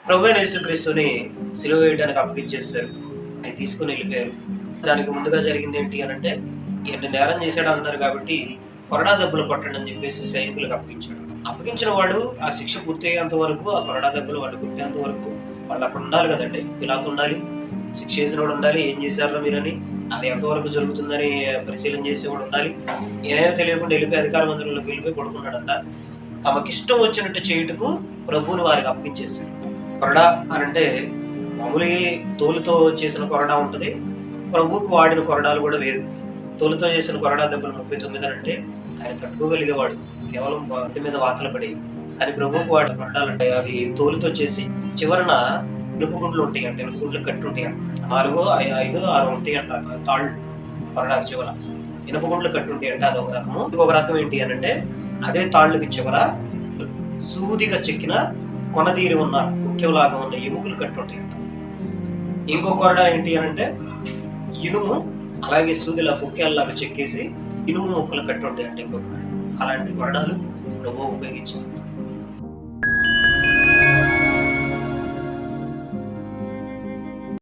ప్రభువైన యేసుక్రీస్తుని సిలువ వేయడానికి అప్పగించేస్తారు. ఆయన తీసుకొని వెళ్ళిపోయారు. దానికి ముందుగా జరిగింది ఏంటి అనంటే, ఈయన నేరం చేశాడు అన్నారు కాబట్టి కొరడా దెబ్బలు కొట్టండి అని చెప్పేసి సైనికులకు అప్పగించాడు. అప్పగించిన వాడు ఆ శిక్ష పూర్తయ్యేంత వరకు, ఆ కొరడా దెబ్బలు వాళ్ళు కొట్టేంత వరకు వాళ్ళు అక్కడ ఉండాలి కదండి. ఇలాగ ఉండాలి, శిక్ష చేసినోడు ఉండాలి, ఏం చేశారో మీరని, అది ఎంతవరకు జరుగుతుందని పరిశీలన చేసేవాడు ఉండాలి. ఏదైనా తెలియకుండా వెళ్ళిపోయి అధికార మందిరంలోకి వెళ్ళిపోయి పడుకున్నాడంట. తమకిష్టం వచ్చినట్టు చేయుటకు ప్రభువుని వారికి అప్పగించేశారు. కొరడా అనంటే మామూలుగా తోలుతో చేసిన కొరడా ఉంటుంది. ప్రభువుకు వాడిన కొరడాలు కూడా వేరు. తోలుతో చేసిన కొరడా దెబ్బలు 39 అంటే ఆయన తట్టుకోగలిగేవాడు. కేవలం వాటి మీద వాతలు పడేవి. కానీ ప్రభువుకు వాడిన కొరడాలు అంటే అవి తోలుతో చేసి చివరన ఇనుప గుండ్లు ఉంటాయి అంటే ఇనుప గుండ్లు కట్టి ఉంటాయి అంట. 4, 5, 6 ఉంటాయి అంట తాళ్ళు కొరడాకి చివర ఇనుప గుండ్లు కట్టి ఉంటాయి అంటే అదొక రకము. ఇంకొక రకం ఏంటి అనంటే అదే తాళ్ళకి చివర సూదిగా చెక్కిన కొనదీరి ఉన్న కుక్కెలాగా ఉన్న ఎముకలు కట్టి ఉంటాయి అంట. ఇంకో కొరడా ఏంటి అనంటే ఇనుము అలాగే సూదిలా కుక్కేలాగా చెక్కేసి ఇనుము ముక్కలు కట్టి ఉంటాయి అంటే ఇంకొక అలాంటి కొరడాలు ప్రభు ఉపయోగించారు.